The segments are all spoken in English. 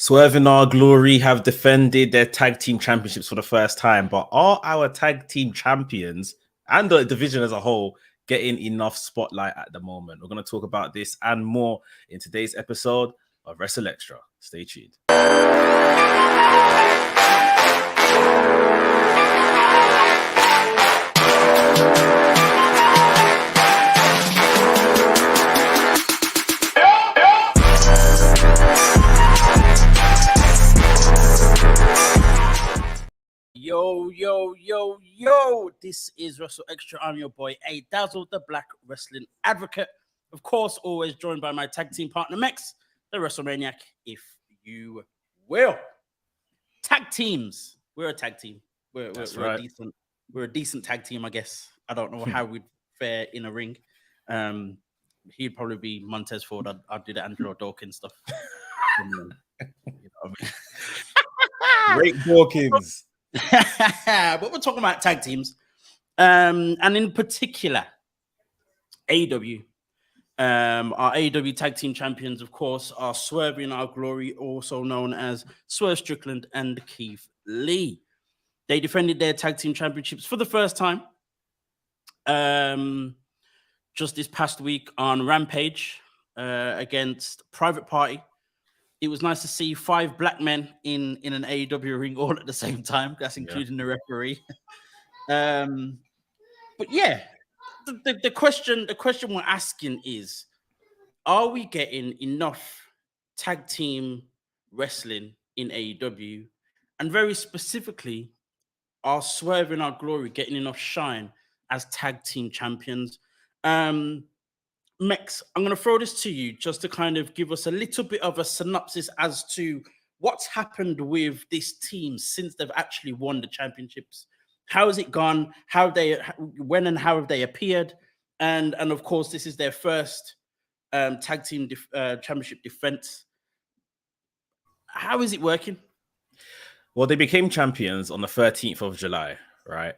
Swerve and Our Glory have defended their tag team championships for the first time, but are our tag team champions and the division as a whole getting enough spotlight at the moment? We're going to talk about this and more in today's episode of WrstlXtra. Stay tuned. Yo, this is WrstlXtra. I'm your boy, A Dazzle, the Black Wrestling Advocate. Of course, always joined by my tag team partner, Mex, the WrestleManiac, if you will. Tag teams. We're a tag team. We're a decent tag team, I guess. I don't know how we'd fare in a ring. He'd probably be Montez Ford. I'd do the Angelo Dawkins stuff. Great Dawkins. But we're talking about tag teams, and in particular, AEW. Our AEW tag team champions, of course, are Swerve in Our Glory, also known as Swerve Strickland and Keith Lee. They defended their tag team championships for the first time just this past week on Rampage against Private Party. It was nice to see 5 black men in an AEW ring all at the same time. That's including the referee. But yeah, the question we're asking is, are we getting enough tag team wrestling in AEW? And very specifically, are Swerve in Our Glory getting enough shine as tag team champions? Mex, I'm going to throw this to you just to kind of give us a little bit of a synopsis as to what's happened with this team since they've actually won the championships. How has it gone? When and how have they appeared? And of course, this is their first tag team championship defense. How is it working? Well, they became champions on the 13th of July, right?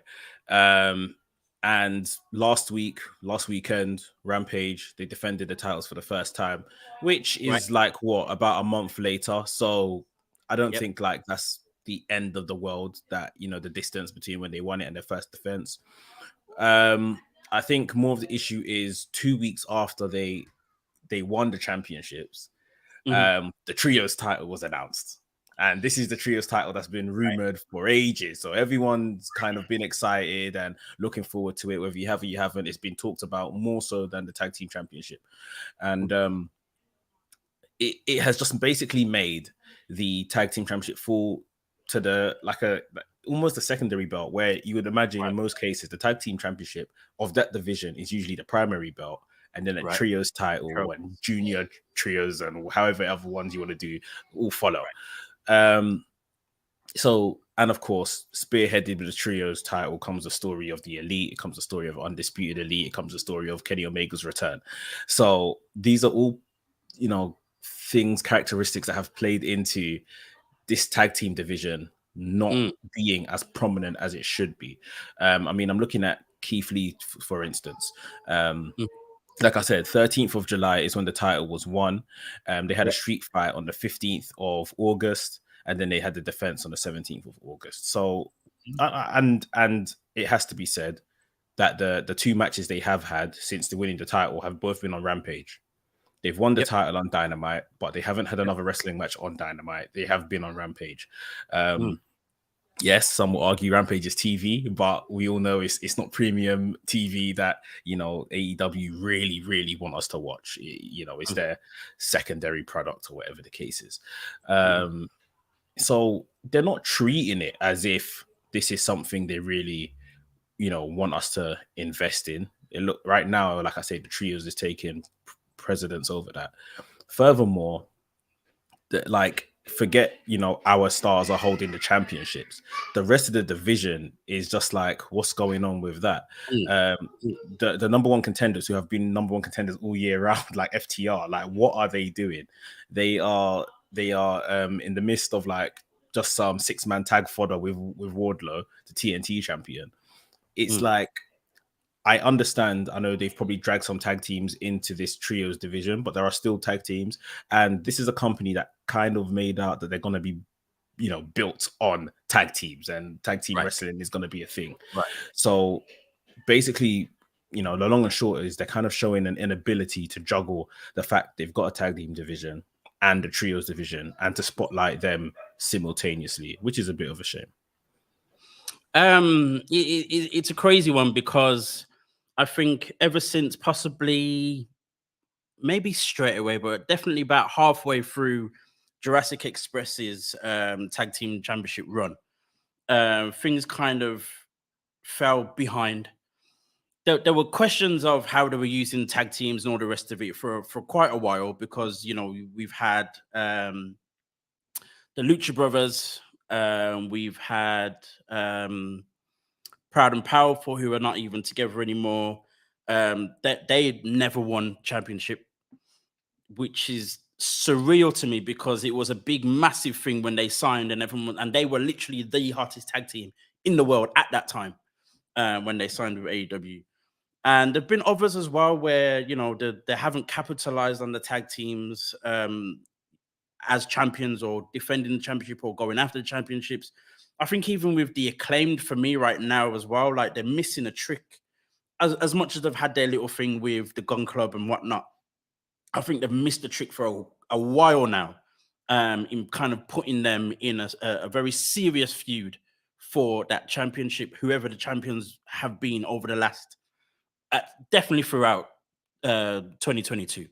And last weekend, Rampage, they defended the titles for the first time, which is about a month later. So I don't think like that's the end of the world, that, you know, the distance between when they won it and their first defense. I think more of the issue is 2 weeks after they won the championships, the trios title was announced. And this is the trios title that's been rumored for ages. So everyone's kind of been excited and looking forward to it. Whether you have or you haven't, it's been talked about more so than the tag team championship. And it has just basically made the tag team championship fall to the almost a secondary belt, where you would imagine in most cases the tag team championship of that division is usually the primary belt. And then a trios title and junior trios and however other ones you want to do all follow. So, and of course, spearheaded with the trios title comes the story of the Elite. It comes the story of Undisputed Elite. It comes the story of Kenny Omega's return. So these are all, you know, characteristics that have played into this tag team division not being as prominent as it should be. I mean, I'm looking at Keith Lee, for instance. Like I said, 13th of July is when the title was won. They had a street fight on the 15th of August, and then they had the defense on the 17th of August. So, and it has to be said that the 2 matches they have had since the winning the title have both been on Rampage. They've won the title on Dynamite, but they haven't had another wrestling match on Dynamite. They have been on Rampage. Yes, some will argue Rampage is TV, but we all know it's not premium TV that, you know, AEW really want us to watch. You know, it's their secondary product or whatever the case is. So they're not treating it as if this is something they really, you know, want us to invest in. It look right now, like I say, the trios is taking precedence over that. Furthermore, forget, you know, our stars are holding the championships. The rest of the division is just like, what's going on with that? The number one contenders, who have been number one contenders all year round, like FTR, like what are they doing? They are in the midst of like just some 6-man tag fodder with Wardlow, the TNT champion. It's like I understand. I know they've probably dragged some tag teams into this trios division, but there are still tag teams. And this is a company that kind of made out that they're going to be, built on tag teams, and tag team wrestling is going to be a thing. Right. So basically, the long and short is they're kind of showing an inability to juggle the fact they've got a tag team division and a trios division and to spotlight them simultaneously, which is a bit of a shame. It's a crazy one because I think ever since possibly maybe straight away, but definitely about halfway through Jurassic Express's tag team championship run, things kind of fell behind. There were questions of how they were using tag teams and all the rest of it for quite a while because we've had the Lucha Brothers, we've had Proud and Powerful, who are not even together anymore. They never won championship, which is surreal to me because it was a big, massive thing when they signed and everyone, and they were literally the hottest tag team in the world at that time when they signed with AEW. And there've been others as well where they haven't capitalized on the tag teams as champions or defending the championship or going after the championships. I think even with the Acclaimed for me right now as well, like they're missing a trick. As much as they've had their little thing with the Gun Club and whatnot, I think they've missed the trick for a while now in kind of putting them in a very serious feud for that championship, whoever the champions have been over the last, definitely throughout 2022.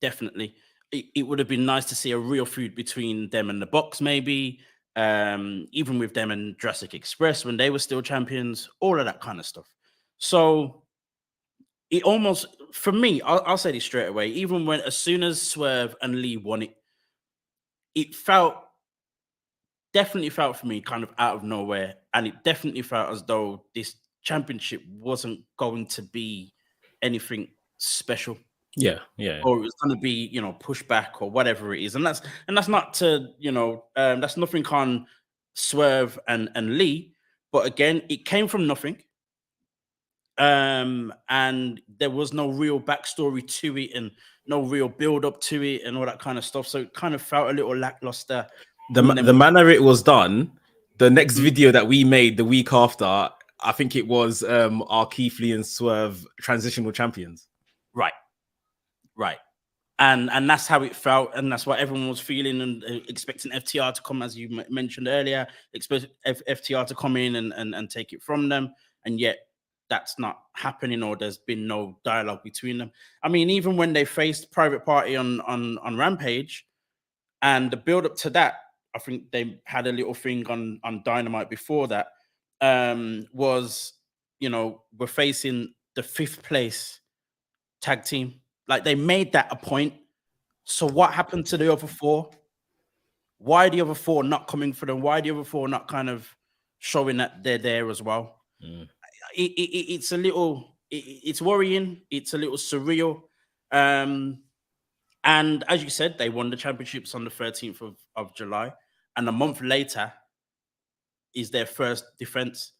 Definitely. It would have been nice to see a real feud between them and the Bucks, maybe, even with them and Jurassic Express when they were still champions, all of that kind of stuff. So it almost, for me, I'll say this straight away, even when as soon as Swerve and Lee won it, it definitely felt for me kind of out of nowhere. And it definitely felt as though this championship wasn't going to be anything special. Yeah. Or it was going to be, pushed back or whatever it is. And that's not to, that's nothing on Swerve and Lee. But again, it came from nothing. And there was no real backstory to it and no real build up to it and all that kind of stuff. So it kind of felt a little lackluster. The manner it was done, the next video that we made the week after, I think it was our Keith Lee and Swerve transitional champions. Right. And that's how it felt. And that's what everyone was feeling and expecting FTR to come, as you mentioned earlier, expect FTR to come in and take it from them. And yet that's not happening, or there's been no dialogue between them. I mean, even when they faced Private Party on Rampage and the build up to that, I think they had a little thing on Dynamite before that, was, we're facing the 5th place tag team. Like they made that a point. So what happened to the other 4? Why are the other 4 not coming for them? Why are the other 4 not kind of showing that they're there as well? It's a little, it's worrying. It's a little surreal. And as you said, they won the championships on the 13th of July. And a month later is their first defense.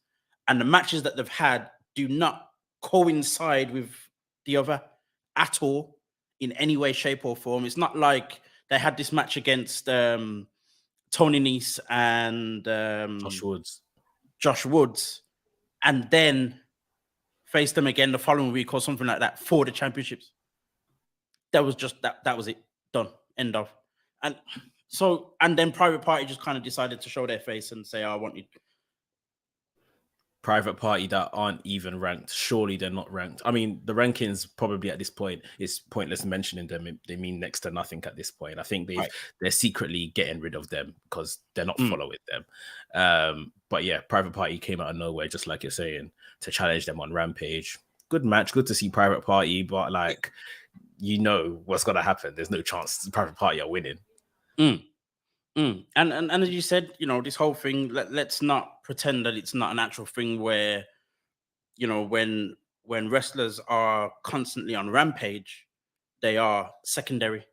And the matches that they've had do not coincide with the other at all in any way, shape, or form. It's not like they had this match against Tony Nese and Josh Woods, and then face them again the following week or something like that for the championships. That was just that was it. Done. End of. And then Private Party just kind of decided to show their face and say, I want you. Private Party that aren't even ranked. Surely they're not ranked. I mean, the rankings probably at this point, it's pointless mentioning them. They mean next to nothing at this point. I think they're secretly getting rid of them because they're not following them. But yeah, Private Party came out of nowhere, just like you're saying, to challenge them on Rampage. Good match. Good to see Private Party, but like, what's going to happen. There's no chance Private Party are winning. And as you said, this whole thing, let's not pretend that it's not an actual thing where, when wrestlers are constantly on Rampage, they are secondary.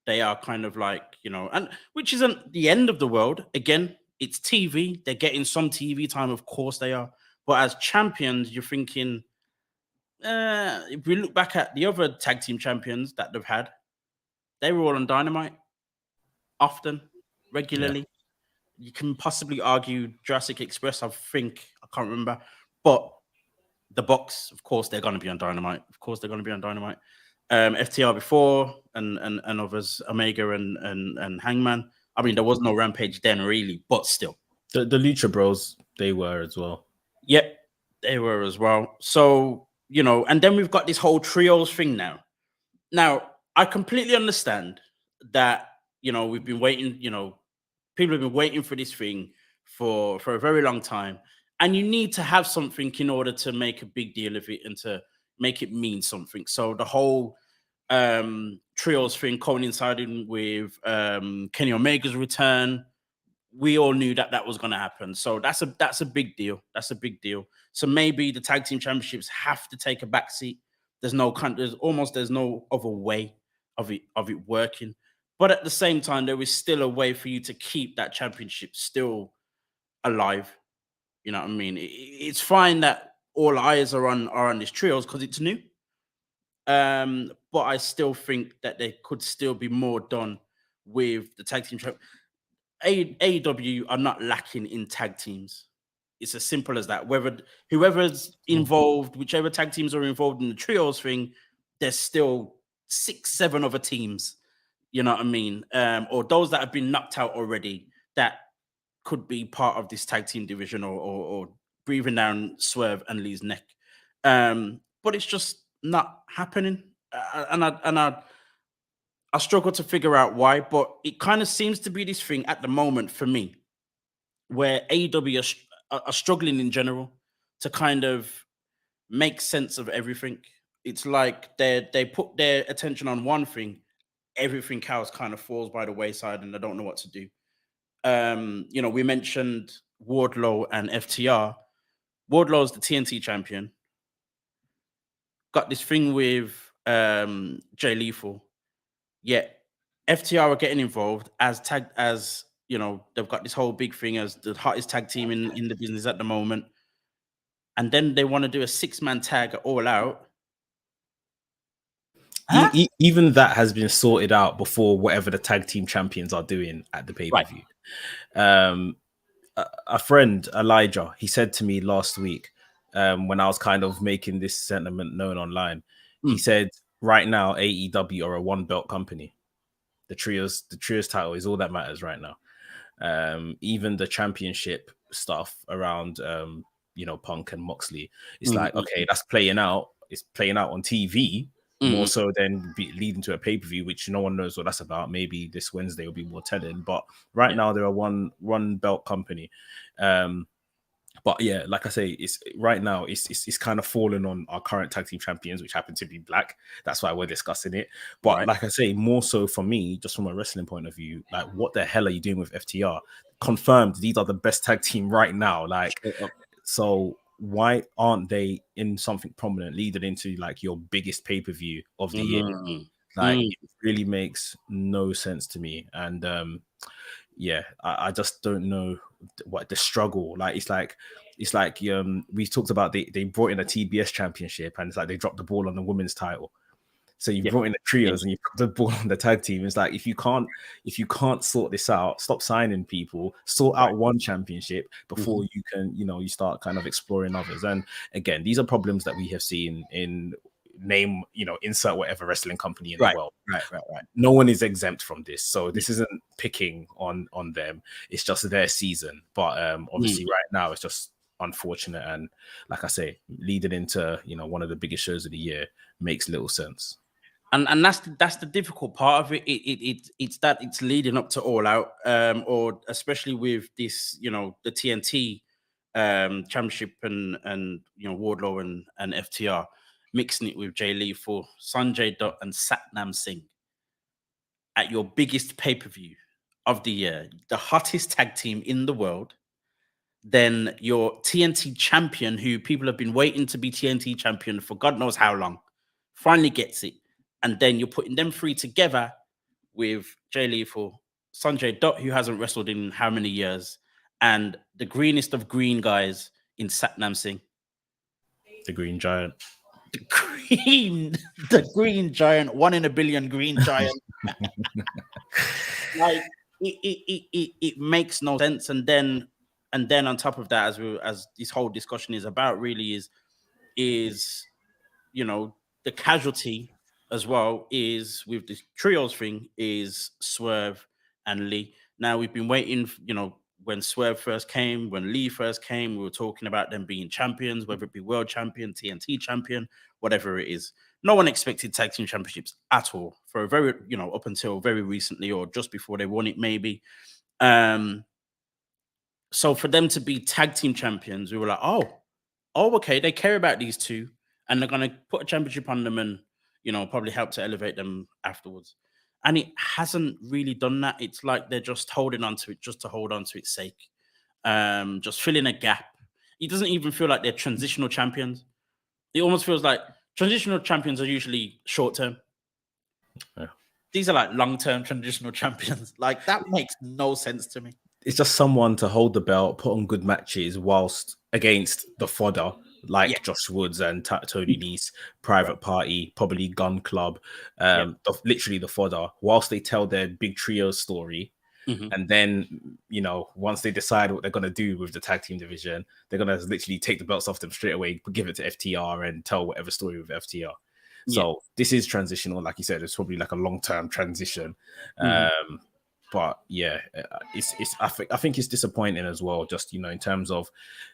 They are kind of like, and which isn't the end of the world. Again, it's TV. They're getting some TV time. Of course they are. But as champions, you're thinking, if we look back at the other tag team champions that they've had, they were all on Dynamite often, regularly. You can possibly argue Jurassic Express, I can't remember. But the Bucks, of course, they're going to be on Dynamite. Of course, they're going to be on Dynamite. FTR before and others, Omega and Hangman. I mean, there was no Rampage then, really, but still. The Lucha Bros, they were as well. Yep, they were as well. So, and then we've got this whole trios thing now. Now, I completely understand that, we've been waiting, people have been waiting for this thing for a very long time. And you need to have something in order to make a big deal of it and to make it mean something. So the whole trios thing coinciding with Kenny Omega's return, we all knew that was going to happen. So that's a big deal. That's a big deal. So maybe the tag team championships have to take a backseat. There's no other way of it working. But at the same time, there is still a way for you to keep that championship still alive. You know what I mean? It's fine that all eyes are on these trios because it's new. But I still think that there could still be more done with the tag team. AEW are not lacking in tag teams. It's as simple as that. Whoever's involved, whichever tag teams are involved in the trios thing, there's still 6-7 other teams. You know what I mean? Or those that have been knocked out already that could be part of this tag team division or breathing down Swerve and Lee's neck. But it's just not happening. And I struggle to figure out why, but it kind of seems to be this thing at the moment for me where AEW are struggling in general to kind of make sense of everything. It's like they put their attention on one thing, everything else kind of falls by the wayside and they don't know what to do. We mentioned Wardlow and FTR. Wardlow's the TNT champion. Got this thing with Jay Lethal. Yeah, FTR are getting involved as they've got this whole big thing as the hottest tag team in the business at the moment. And then they want to do a 6-man tag All Out. Huh? Even that has been sorted out before whatever the tag team champions are doing at the pay-per-view. Right. A friend, Elijah, he said to me last week when I was kind of making this sentiment known online, he said, right now, AEW are a one-belt company. The trios title is all that matters right now. Even the championship stuff around, Punk and Moxley, it's like, okay, that's playing out. It's playing out on TV more so than leading to a pay-per-view, which no one knows what that's about. Maybe this Wednesday will be more telling. But right now, they're a one-belt company. But yeah, like I say, it's right now it's kind of fallen on our current tag team champions, which happen to be black. That's why we're discussing it. But like I say, more so for me, just from a wrestling point of view, like what the hell are you doing with FTR? Confirmed, these are the best tag team right now. Like, so why aren't they in something prominent leading into like your biggest pay-per-view of the year? Like, it really makes no sense to me. And I just don't know what the struggle. Like, it's like we talked about they brought in a TBS championship and it's like they dropped the ball on the women's title. So you brought in the trios and you put the ball on the tag team. It's like if you can't sort this out, stop signing people, sort out one championship before you can, you start kind of exploring others. And again, these are problems that we have seen in insert whatever wrestling company in the world. Right. No one is exempt from this. So this isn't picking on them. It's just their season. But obviously right now it's just unfortunate. And like I say, leading into, one of the biggest shows of the year makes little sense. And that's the difficult part of it. It's that it's leading up to All Out, or especially with this, the TNT championship and Wardlow and FTR. Mixing it with Jay Lethal, Sanjay Dutt, and Satnam Singh at your biggest pay-per-view of the year, the hottest tag team in the world, then your TNT champion, who people have been waiting to be TNT champion for God knows how long, finally gets it. And then you're putting them three together with Jay Lethal, Sanjay Dutt, who hasn't wrestled in how many years, and the greenest of green guys in Satnam Singh. The Green Giant. the green giant, 1 in a billion green giant. Like it makes no sense. And then on top of that, as this whole discussion is about, really is the casualty as well is with the trios thing is Swerve and Lee. Now we've been waiting, when Swerve first came, when Lee first came, we were talking about them being champions, whether it be world champion, TNT champion, whatever it is. No one expected tag team championships at all for a very, up until very recently or just before they won it, maybe. So for them to be tag team champions, we were like, oh, okay, they care about these two, and they're going to put a championship on them and, probably help to elevate them afterwards. And it hasn't really done that. It's like they're just holding on to it just to hold on to its sake, just filling a gap. It doesn't even feel like they're transitional champions. It almost feels like transitional champions are usually short term. Yeah. These are like long term transitional champions. Like, that makes no sense to me. It's just someone to hold the belt, put on good matches whilst against the fodder, like Josh Woods and Tony Nese, Private Party, probably Gun Club, literally the fodder, whilst they tell their big trio story. And then, once they decide what they're going to do with the tag team division, they're going to literally take the belts off them straight away, give it to FTR and tell whatever story with FTR. So this is transitional. Like you said, it's probably like a long-term transition. But yeah, I think it's disappointing as well. Just in terms of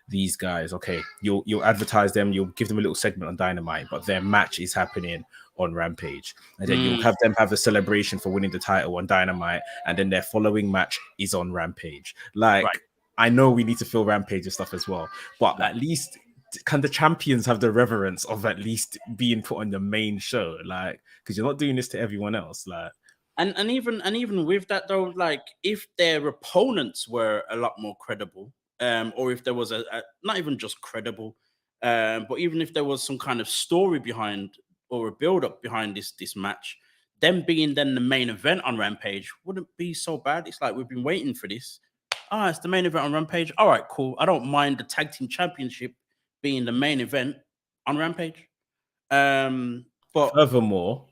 these guys. Okay, you'll advertise them, you'll give them a little segment on Dynamite, but their match is happening on Rampage, and then you'll have them have a celebration for winning the title on Dynamite, and then their following match is on Rampage. I know we need to fill Rampage and stuff as well, but at least can the champions have the reverence of at least being put on the main show? Like, because you're not doing this to everyone else, like. And even with that though, like, if their opponents were a lot more credible, or if there was a not even just credible, but even if there was some kind of story behind or a build up behind this match, them being then the main event on Rampage wouldn't be so bad. It's like, we've been waiting for this. It's the main event on Rampage. All right, cool. I don't mind the tag team championship being the main event on Rampage. But furthermore,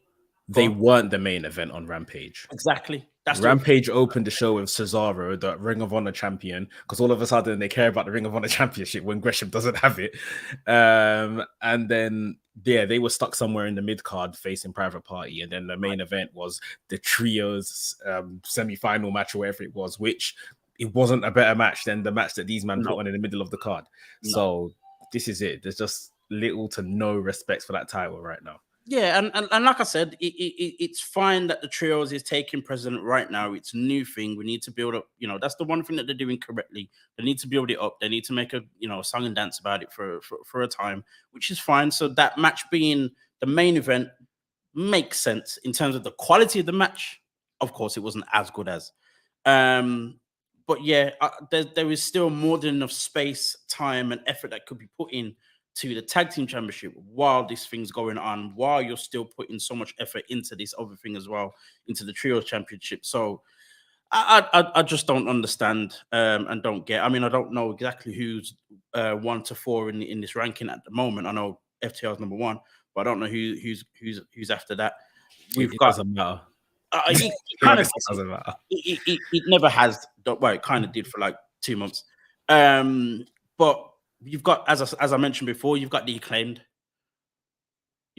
they weren't the main event on Rampage. Exactly. That's Rampage opened the show with Cesaro, the Ring of Honor champion, because all of a sudden they care about the Ring of Honor championship when Gresham doesn't have it. And then, they were stuck somewhere in the mid card facing Private Party. And then the main event was the trios semi-final match or whatever it was, which it wasn't a better match than the match that these men put on in the middle of the card. So this is it. There's just little to no respect for that title right now. Yeah, and like I said, it's fine that the trios is taking precedent right now. It's a new thing. We need to build up. That's the one thing that they're doing correctly. They need to build it up. They need to make a song and dance about it for a time, which is fine. So that match being the main event makes sense in terms of the quality of the match. Of course, it wasn't as good as, but yeah, there is still more than enough space, time, and effort that could be put in to the tag team championship while this thing's going on, while you're still putting so much effort into this other thing as well, into the trios championship. So I just don't understand and don't get. I mean, I don't know exactly who's 1 to 4 in this ranking at the moment. I know FTR is number 1, but I don't know who's after that. It doesn't matter. It kind of doesn't matter. It never has. Well, it kind of did for like 2 months, but. You've got, as I mentioned before, you've got the Acclaimed.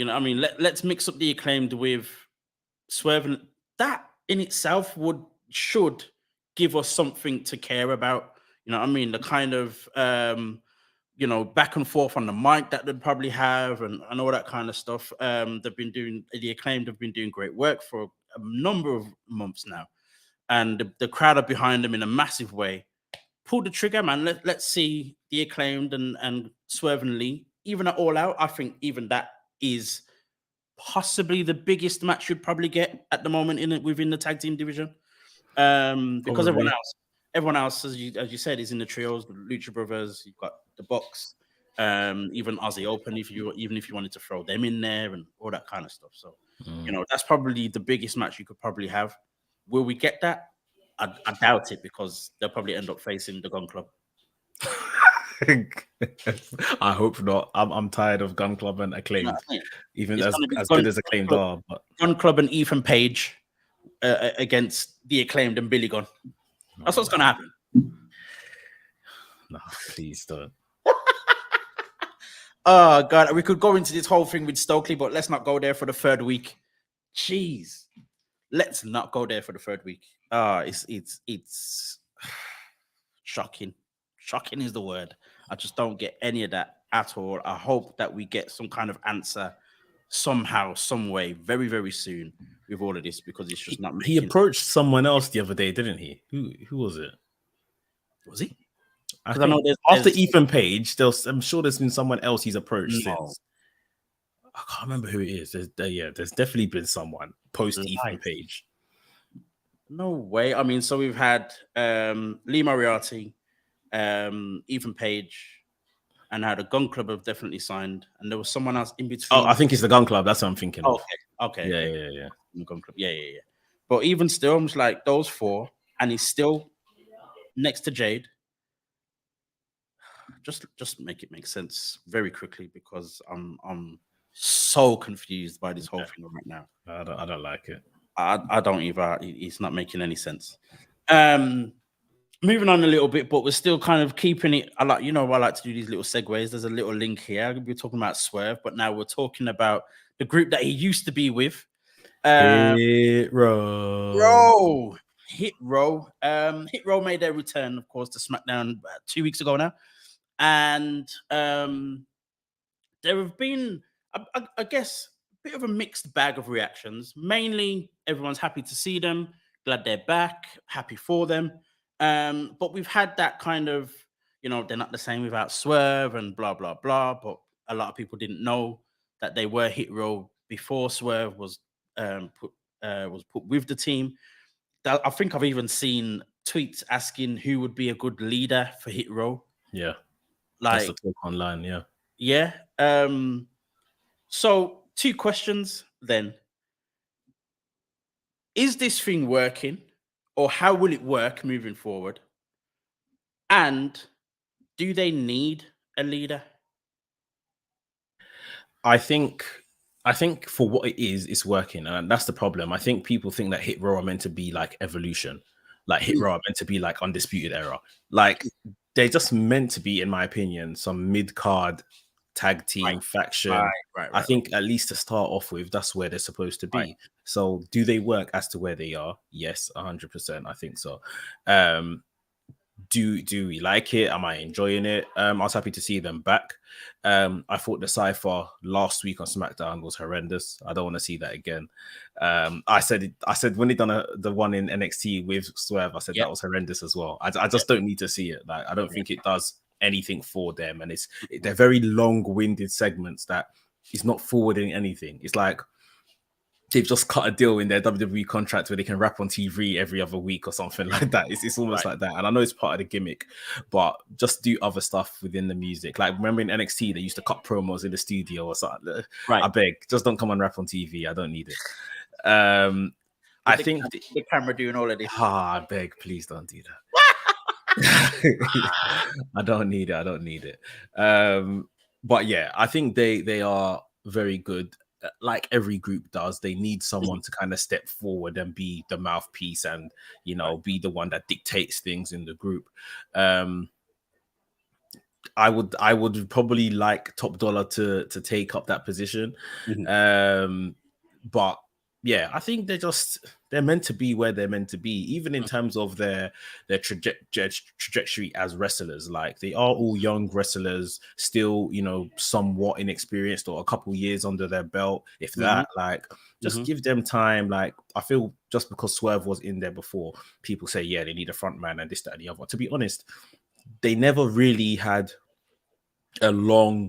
I mean, let's mix up the Acclaimed with Swerve, and that in itself should give us something to care about. I mean, the kind of back and forth on the mic that they'd probably have, and all that kind of stuff. The Acclaimed have been doing great work for a number of months now, and the crowd are behind them in a massive way. Pull the trigger, man. Let's see the Acclaimed and Swerve and Lee. Even at All Out, I think even that is possibly the biggest match you'd probably get at the moment within the tag team division. Because everyone else, as you said, is in the trios, the Lucha Brothers. You've got the Bucks, even Aussie Open, if you wanted to throw them in there and all that kind of stuff. So that's probably the biggest match you could probably have. Will we get that? I doubt it, because they'll probably end up facing the Gun Club. I hope not. I'm tired of Gun Club and You know Acclaimed, what I mean? even It's as gonna be good as Acclaimed are. But Gun Club and Ethan Page against the Acclaimed and Billy Gunn. That's what's gonna happen. no, please don't. Oh God, we could go into this whole thing with Stokely, but let's not go there for the third week. Jeez, let's not go there for the third week. It's shocking. Shocking is the word. I just don't get any of that at all. I hope that we get some kind of answer somehow, some way, very, very soon with all of this, because it's just not making. He approached someone else the other day, didn't he? Who was it? Was he? I Because I know think after Ethan Page, I'm sure there's been someone else he's approached since. I can't remember who it is. There's definitely been someone post Ethan Page. No way. I mean, so we've had Lee Moriarty, Ethan Page, and now the Gun Club have definitely signed, and there was someone else in between. Oh, I think it's the Gun Club. That's what I'm thinking of. Okay. Yeah. The Gun Club. Yeah. But even still, I'm just like those four, and he's still next to Jade. Just make it make sense very quickly, because I'm so confused by this whole thing right now. I don't like it. I don't either. It's not making any sense. Moving on a little bit, but we're still kind of keeping it. I like to do these little segues. There's a little link here. We're talking about Swerve, but now we're talking about the group that he used to be with. Hit Row. Hit Row made their return, of course, to SmackDown 2 weeks ago now. And there have been, I guess, a bit of a mixed bag of reactions. Mainly, everyone's happy to see them, glad they're back, happy for them. But we've had that kind of, they're not the same without Swerve and blah, blah, blah. But a lot of people didn't know that they were Hit Row before Swerve was put with the team. I think I've even seen tweets asking who would be a good leader for Hit Row. Yeah. That's the talk online, yeah. Yeah. So 2 questions then. Is this thing working, or how will it work moving forward? And do they need a leader? I think for what it is, it's working, and that's the problem. I think people think that Hit Row are meant to be like Evolution, like Hit Row are meant to be like Undisputed Era. Like they're just meant to be, in my opinion, some mid-card tag team faction. Right. I think at least to start off with, that's where they're supposed to be. Right. So do they work as to where they are? Yes, 100%. I think so. Do we like it? Am I enjoying it? I was happy to see them back. I thought the Cypher last week on SmackDown was horrendous. I don't want to see that again. I said when they done the one in NXT with Swerve, I said that was horrendous as well. I just don't need to see it. Like I don't think it does anything for them, and they're very long-winded segments that is not forwarding anything. It's like they've just cut a deal in their WWE contract where they can rap on TV every other week or something like that. It's almost like that. And I know it's part of the gimmick, but just do other stuff within the music. Like remember in NXT, they used to cut promos in the studio or something. Right. I beg, just don't come and rap on TV. I don't need it. I think the camera doing all of this. I beg, please don't do that. I don't need it. But yeah, I think they are very good. Like every group does, they need someone to kind of step forward and be the mouthpiece and be the one that dictates things in the group. I would probably like Top Dollar to take up that position. But yeah, I think they're meant to be where they're meant to be, even in terms of their trajectory as wrestlers. Like they are all young wrestlers, still, somewhat inexperienced or a couple years under their belt, if that. Like, just give them time. Like, I feel just because Swerve was in there before, people say, yeah, they need a front man and this, that, and the other. To be honest, they never really had a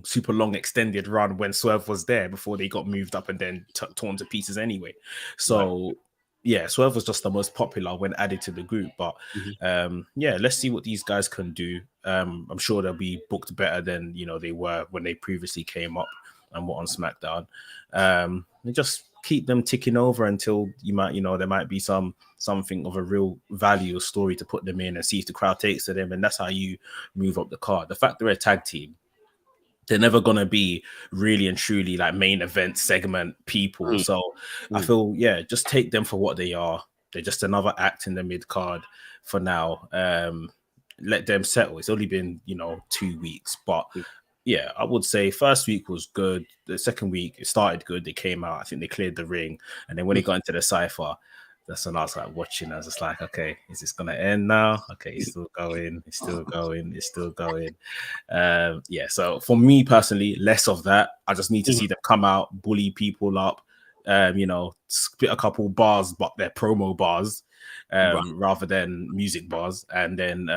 super long extended run when Swerve was there before they got moved up and then torn to pieces anyway. So yeah, Swerve was just the most popular when added to the group. But yeah, let's see what these guys can do. I'm sure they'll be booked better than they were when they previously came up and were on SmackDown. And just keep them ticking over until there might be some something of a real value or story to put them in and see if the crowd takes to them, and that's how you move up the card. The fact they're a tag team, they're never gonna be really and truly like main event segment people. So I feel, yeah, just take them for what they are. They're just another act in the mid card for now. Let them settle. It's only been 2 weeks, but yeah, I would say first week was good. The second week it started good. They came out. I think they cleared the ring, and then when they got into the cipher, that's when I was like watching. I was just like, okay, is this gonna end now? Okay, it's still going. It's still going. It's still going. Yeah. So for me personally, less of that. I just need to see them come out, bully people up, spit a couple bars, but they're promo bars, rather than music bars, and then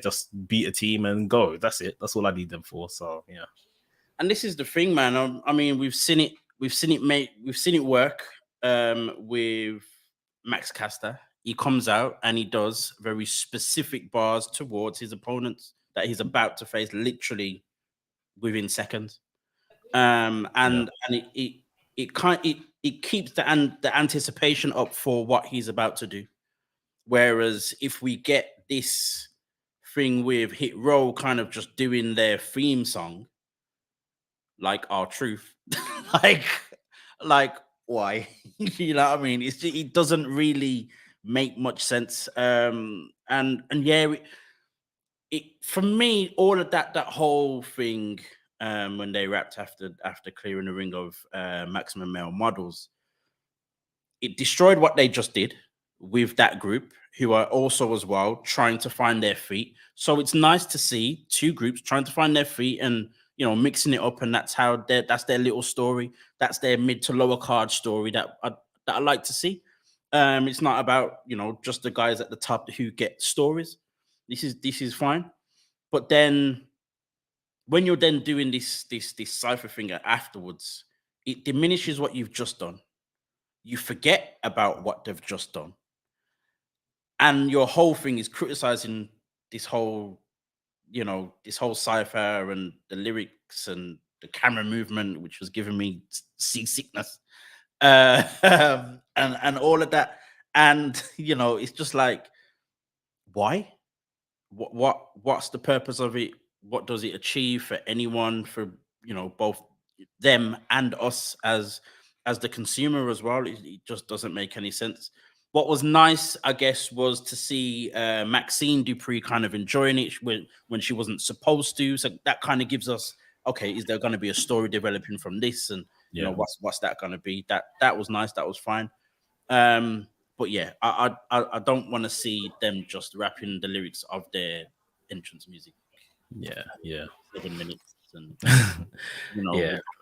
just beat a team and go. That's it. That's all I need them for. So yeah. And this is the thing, man. I mean, we've seen it work with Max Caster. He comes out and he does very specific bars towards his opponents that he's about to face literally within seconds. And it keeps the anticipation up for what he's about to do. Whereas if we get this thing with Hit Row kind of just doing their theme song, like our truth, like why? You know what I mean? It doesn't really make much sense. And yeah, for me, all of that whole thing, when they rapped after clearing the ring of maximum male models, it destroyed what they just did with that group, who are also as well trying to find their feet. So it's nice to see two groups trying to find their feet and mixing it up, and that's their little story. That's their mid to lower card story that I like to see. It's not about just the guys at the top who get stories. This is fine, but then when you're then doing this cipher thing afterwards, it diminishes what you've just done. You forget about what they've just done, and your whole thing is criticizing this whole cipher and the lyrics and the camera movement, which was giving me seasickness, and all of that. And it's just like, why? What's the purpose of it? What does it achieve for anyone? For both them and us as the consumer as well. It just doesn't make any sense. What was nice, I guess, was to see Maxine Dupree kind of enjoying it when she wasn't supposed to. So that kind of gives us, okay, is there going to be a story developing from this? And what's that going to be? That was nice. That was fine. But yeah, I don't want to see them just rapping the lyrics of their entrance music. Yeah. 7 minutes and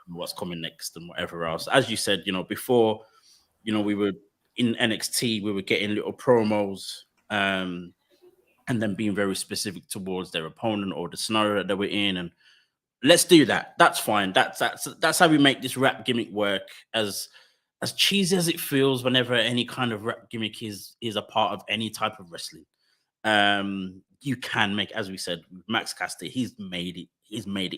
what's coming next and whatever else. As you said, before, we were in NXT, we were getting little promos, and then being very specific towards their opponent or the scenario that they were in. And let's do that. That's fine. That's how we make this rap gimmick work. As cheesy as it feels whenever any kind of rap gimmick is a part of any type of wrestling. You can make, as we said, Max Caster, he's made it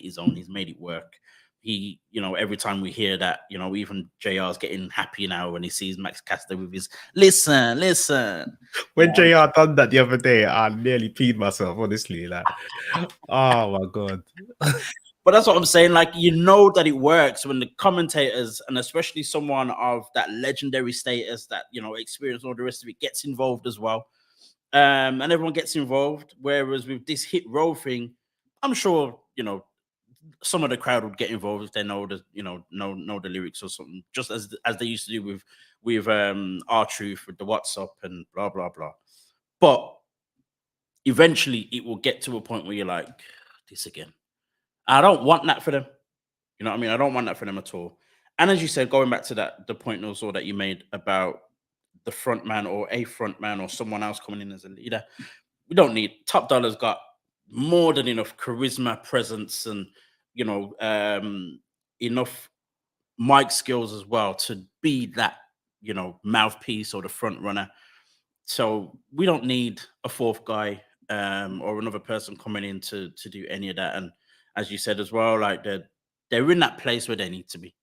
his own. He's made it work. He, every time we hear that, even JR's getting happy now when he sees Max Caster with his listen. When JR done that the other day, I nearly peed myself, honestly. Like, oh my God. But that's what I'm saying. Like, that it works when the commentators, and especially someone of that legendary status that, experience all the rest of it, gets involved as well. And everyone gets involved. Whereas with this Hit Row thing, I'm sure, some of the crowd would get involved if they know the, know the lyrics or something, just as they used to do with R-Truth, with the WhatsApp and blah, blah, blah. But eventually it will get to a point where you're like, this again. I don't want that for them. You know what I mean? I don't want that for them at all. And as you said, going back to the point also that you made about the front man or a front man or someone else coming in as a leader, we don't need. Top Dollar's got more than enough charisma, presence, and enough mic skills as well to be that mouthpiece or the front runner. So we don't need a fourth guy or another person coming in to do any of that. And as you said as well, like they're in that place where they need to be.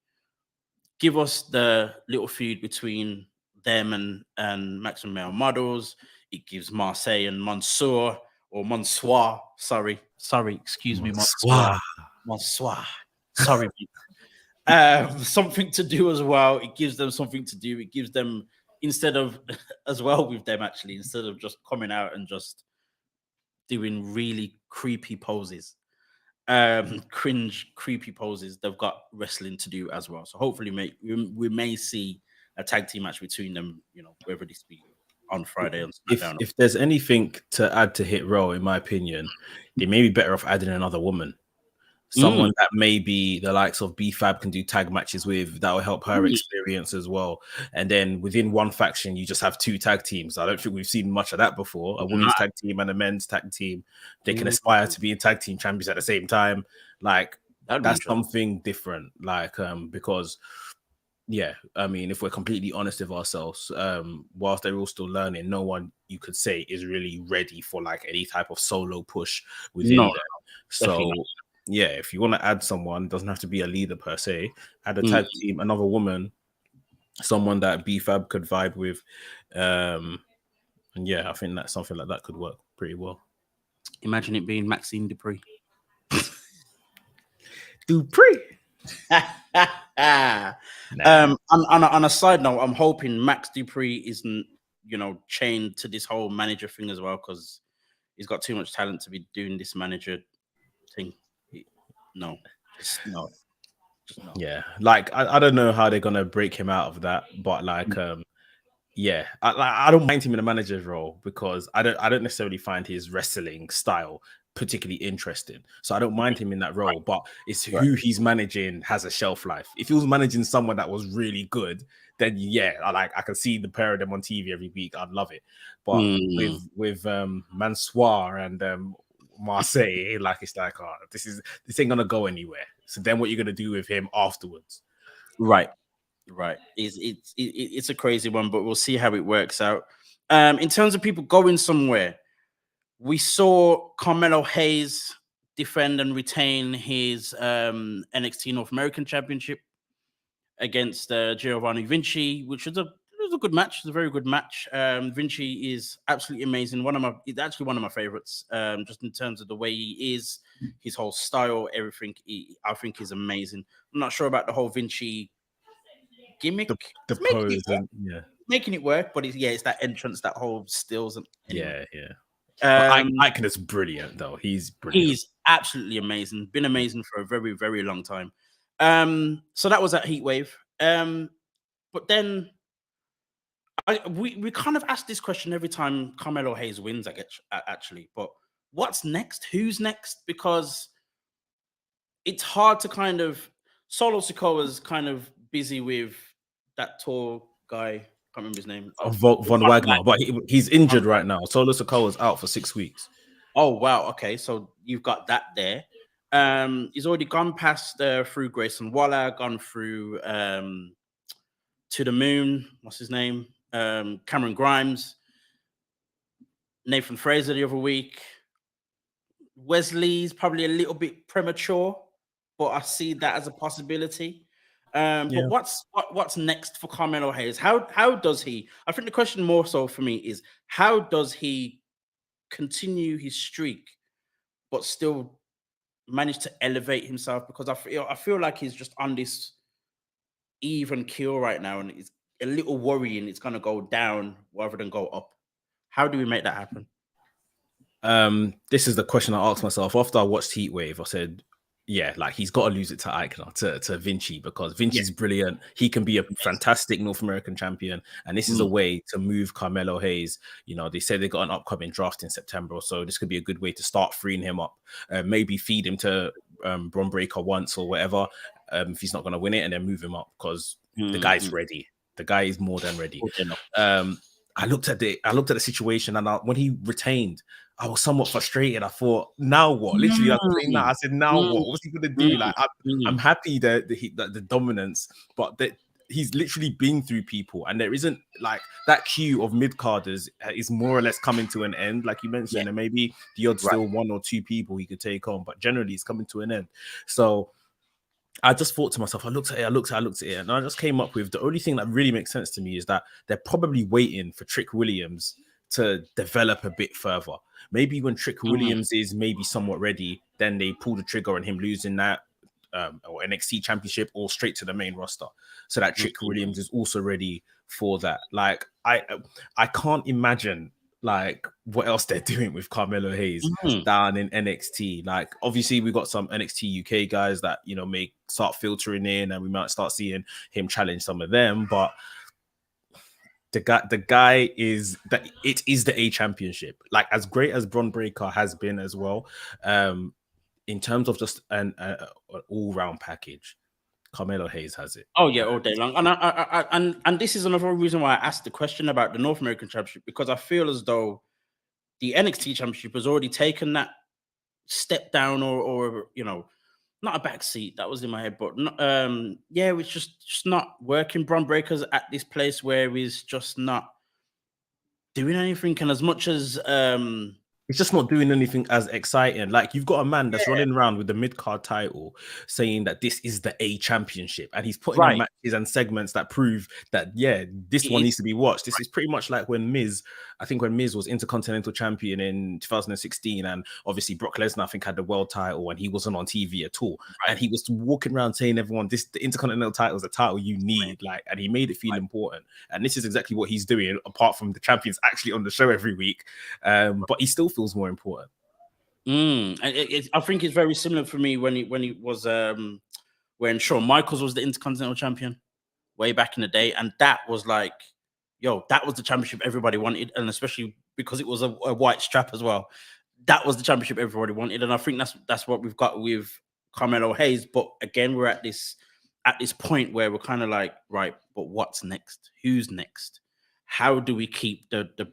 Give us the little feud between them and Maximum Male Models. It gives Marseille and Mansour or Monsoir. Sorry, excuse me, Monsoir. Monsoir. Sorry. Something to do as well. It gives them something to do. It gives them, instead of as well with them actually, instead of just coming out and just doing really creepy poses, cringe creepy poses, they've got wrestling to do as well. So hopefully we may see a tag team match between them, whether this be on Friday on SmackDown. If there's anything to add to Hit Row, in my opinion, they may be better off adding another woman. Someone that maybe the likes of B-Fab can do tag matches with, that will help her experience as well. And then within one faction, you just have 2 tag teams. I don't think we've seen much of that before. A women's tag team and a men's tag team. They can aspire to be tag team champions at the same time. Like, that's something different. Like, because, yeah, I mean, if we're completely honest with ourselves, whilst they're all still learning, no one, you could say, is really ready for like any type of solo push within them. So, yeah, if you want to add someone, doesn't have to be a leader per se, add a tag team, another woman, someone that B-Fab could vibe with. And yeah, I think that something like that could work pretty well. Imagine it being Maxine Dupree. On a side note, I'm hoping Max Dupree isn't, chained to this whole manager thing as well, because he's got too much talent to be doing this manager thing. No. Yeah, like I don't know how they're gonna break him out of that, but like yeah, I don't mind him in a manager's role because I don't necessarily find his wrestling style particularly interesting, so I don't mind him in that role. But it's who he's managing has a shelf life. If he was managing someone that was really good, then yeah, I can see the pair of them on TV every week. I'd love it. But with Mansoir and Marseille, like it's like, oh, this ain't gonna go anywhere. So then what you're gonna do with him afterwards? Right. It's a crazy one, but we'll see how it works out. In terms of people going somewhere, we saw Carmelo Hayes defend and retain his NXT North American Championship against Giovanni Vinci, which was a good match. It's a very good match. Vinci is absolutely amazing. He's actually one of my favorites. Just in terms of the way he is, his whole style, everything. I think is amazing. I'm not sure about the whole Vinci gimmick. The pose and making it work, but it's that entrance, that whole stills and anyway. Icon is brilliant though. He's brilliant. He's absolutely amazing. Been amazing for a very, very long time. So that was at Heatwave. But then we kind of ask this question every time Carmelo Hayes wins, I guess, actually. But what's next? Who's next? Because it's hard to kind of... Solo Sikoa's kind of busy with that tall guy. I can't remember his name. Von Wagner. But he's injured right now. Solo Sikoa's out for 6 weeks. Oh, wow. Okay, so you've got that there. He's already gone past through Grayson Waller, gone through To the Moon. What's his name? Cameron Grimes, Nathan Fraser the other week. Wesley's probably a little bit premature, but I see that as a possibility. But what's next for Carmelo Hayes? How does he? I think the question more so for me is, how does he continue his streak, but still manage to elevate himself? Because I feel like he's just on this even keel right now, and it's a little worrying. It's going to go down rather than go up. How do we make that happen? This is the question I asked myself after I watched Heatwave. I said, yeah, like he's got to lose it to Eichner, to Vinci, because Vinci's brilliant. He can be a fantastic North American champion, and this is a way to move Carmelo Hayes. You know, they said they got an upcoming draft in September, so this could be a good way to start freeing him up. Maybe feed him to Bron Breakker once or whatever, if he's not going to win it, and then move him up, because the guy's ready. The guy is more than ready. I looked at the situation, and when he retained, I was somewhat frustrated. I thought, now what? Literally, I said, now what? What's he gonna do? Like, I'm happy that the dominance, but that he's literally been through people, and there isn't like that queue of mid carders is more or less coming to an end, like you mentioned, and maybe the odds still 1 or 2 people he could take on, but generally it's coming to an end. So I just thought to myself, I looked at it, and I just came up with the only thing that really makes sense to me is that they're probably waiting for Trick Williams to develop a bit further. Maybe when Trick Williams is maybe somewhat ready, then they pull the trigger on him losing that or NXT championship or straight to the main roster, so that Trick Williams is also ready for that. Like I can't imagine like what else they're doing with Carmelo Hayes down in NXT. Like obviously we got some NXT UK guys that may start filtering in, and we might start seeing him challenge some of them, but the guy is that it is the A championship. Like as great as Bron Breakker has been as well, in terms of just an all-round package, Carmelo Hayes has it. Oh yeah, all day long. And this is another reason why I asked the question about the North American Championship, because I feel as though the NXT Championship has already taken that step down, or not a back seat. That was in my head, but yeah, it's just not working. Bron Breakker's at this place where he's just not doing anything, and as much as it's just not doing anything as exciting. Like you've got a man that's running around with the mid-card title saying that this is the A championship, and he's putting on matches and segments that prove that this one needs to be watched. This is pretty much like when Miz was Intercontinental Champion in 2016, and obviously Brock Lesnar I think had the world title and he wasn't on TV at all, and he was walking around saying everyone the Intercontinental title is the title you need, like, and he made it feel important. And this is exactly what he's doing, apart from the champions actually on the show every week, but he still feels more important. I think it's very similar for me when he was when Shawn Michaels was the Intercontinental Champion way back in the day, and that was like, that was the championship everybody wanted, and especially because it was a white strap as well. That was the championship everybody wanted, and I think that's what we've got with Carmelo Hayes. But again, we're at this point where we're kind of like, right, but what's next? Who's next? How do we keep the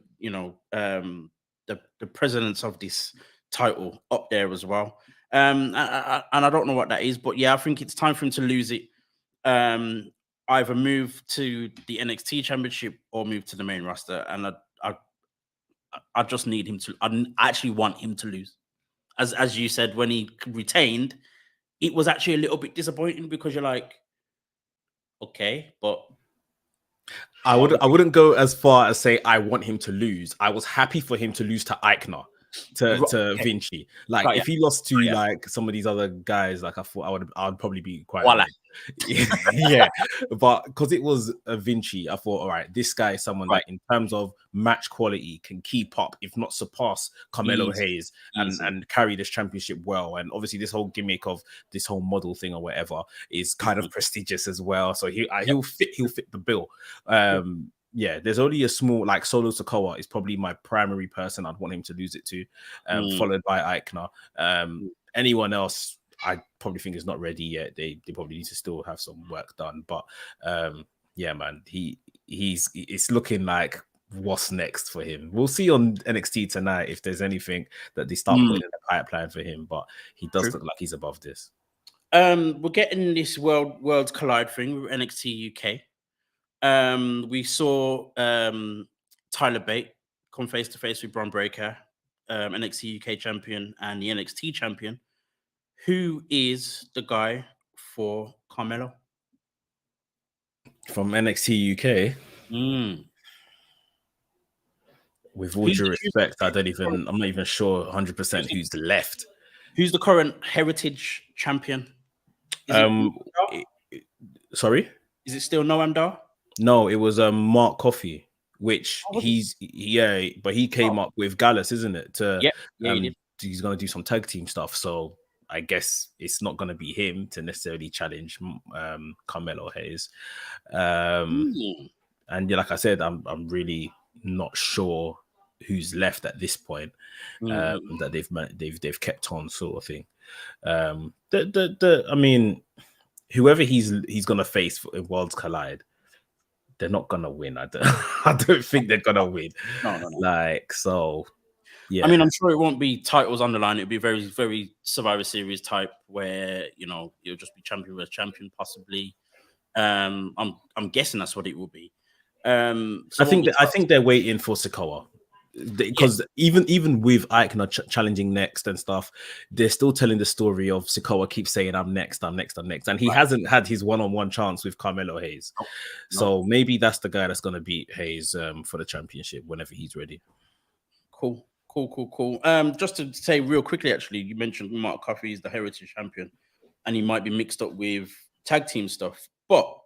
presidents of this title up there as well? And I don't know what that is, but yeah, I think it's time for him to lose it. Either move to the NXT Championship or move to the main roster. And I just need him to. I actually want him to lose. As you said, when he retained, it was actually a little bit disappointing, because you're like, okay, but I wouldn't go as far as say I want him to lose. I was happy for him to lose to Eichner, to Vinci. Like if he lost to like some of these other guys, like I thought I'd probably be quite yeah. But because it was a Vinci, I thought, all right, this guy is someone that in terms of match quality can keep up, if not surpass Carmelo Hayes and carry this championship well. And obviously this whole gimmick of this whole model thing or whatever is kind of prestigious as well. So he'll fit the bill. Yeah, there's only a small, like Solo Sikoa is probably my primary person I'd want him to lose it to, followed by Eichner. Anyone else, I probably think is not ready yet. They probably need to still have some work done. But yeah, man, it's looking like what's next for him. We'll see on NXT tonight if there's anything that they start putting in the pipeline for him. But he does look like he's above this. We're getting this Worlds Collide thing with NXT UK. We saw Tyler Bate come face to face with Bron Breakker, NXT UK champion and the NXT champion. Who is the guy for Carmelo from NXT UK? With all due respect, I'm not even sure 100% who's left. Who's the current Heritage champion? Sorry? Is it still Noam Dar? No, it was Mark Coffey, which but he came up with Gallus, isn't it? He's going to do some tag team stuff. So I guess it's not going to be him to necessarily challenge Carmelo Hayes. And yeah, like I said, I'm really not sure who's left at this point that they've kept on, sort of thing. I mean, whoever he's going to face in Worlds Collide, they're not gonna win. I don't think they're gonna win. No. Like, so yeah. I mean, I'm sure it won't be titles on the line. It'll be very, very Survivor Series type, where it'll just be champion versus champion, possibly. I'm guessing that's what it will be. I think they're waiting for Sikoa. because even with Eichner challenging next and stuff, they're still telling the story of Sikoa keeps saying I'm next, and he hasn't had his one-on-one chance with Carmelo Hayes. No. So maybe that's the guy that's going to beat Hayes for the championship whenever he's ready. Cool. Just to say real quickly, actually, you mentioned Mark Coffey is the Heritage Champion, and he might be mixed up with tag team stuff, but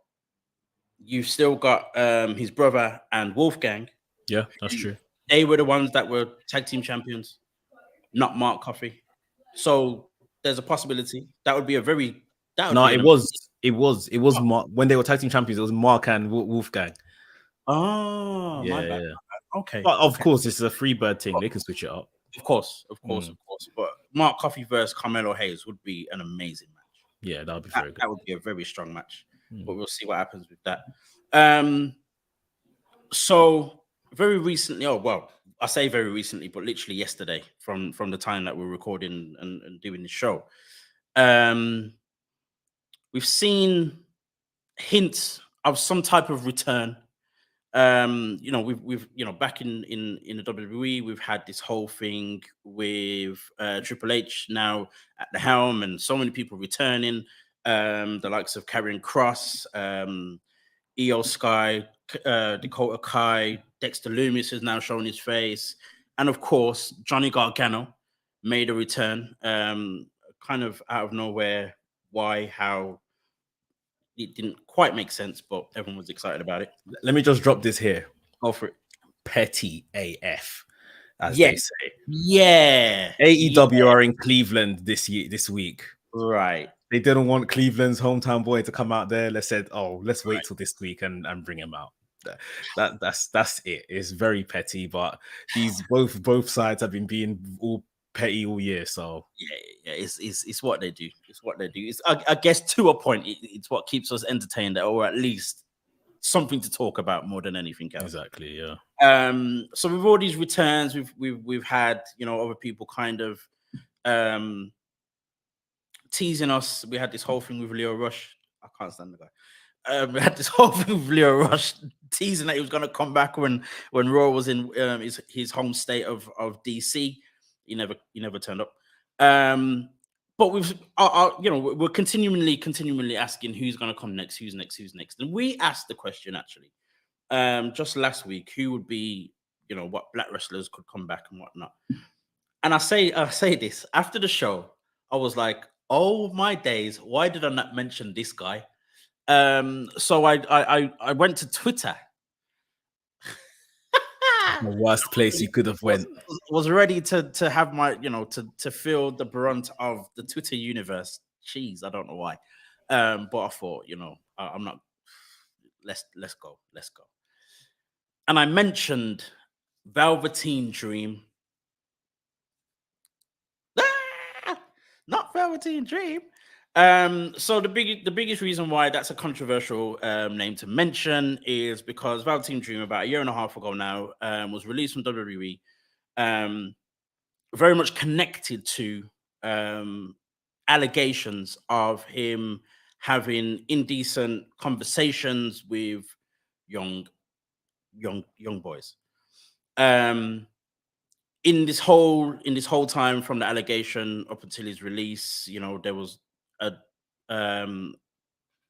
you've still got his brother and Wolfgang. Yeah, that's true. They were the ones that were tag team champions, not Mark Coffey. So there's a possibility that would be a very it was Mark, when they were tag team champions. It was Mark and Wolfgang. Oh, yeah, my bad. Okay, but of course it's a Freebird thing. They can switch it up. Of course. But Mark Coffey versus Carmelo Hayes would be an amazing match. Yeah, that would be very good. That would be a very strong match. But we'll see what happens with that. So very recently, I say very recently, but literally yesterday, from the time that we're recording and doing the show, we've seen hints of some type of return. We've back in the WWE, we've had this whole thing with Triple H now at the helm, and so many people returning. The likes of Karrion Kross, Io Sky, Dakota Kai, Dexter Lumis has now shown his face, and of course Johnny Gargano made a return, kind of out of nowhere. Why? How? It didn't quite make sense, but everyone was excited about it. Let me just drop this here. Go for it. Petty AF, as they say. Yeah. AEW are in Cleveland this week. Right. They didn't want Cleveland's hometown boy to come out there. They said, let's wait till this week and bring him out. That's it. It's very petty, but these both sides have been being all petty all year. So yeah, it's what they do. It's what they do. It's, I guess, to a point, it's what keeps us entertained, or at least something to talk about more than anything else. Exactly. Yeah. So with all these returns, we've had other people kind of teasing us. We had this whole thing with Leo Rush. I can't stand the guy. We had this whole thing with Leo Rush teasing that he was going to come back when Raw was in his home state of DC. He never turned up. But we're continually asking who's going to come next, who's next, and we asked the question actually just last week, who would be what black wrestlers could come back and whatnot. And I say this after the show, I was like, oh my days, why did I not mention this guy? So I went to Twitter. The worst place you could have went. Was ready to have my to feel the brunt of the Twitter universe. Jeez, I don't know why, but I thought I'm not. Let's go. And I mentioned Velveteen Dream. Not Velveteen Dream. So the biggest reason why that's a controversial name to mention is because Velveteen Dream, about a year and a half ago now, was released from WWE, very much connected to allegations of him having indecent conversations with young boys. In this whole time from the allegation up until his release, there was a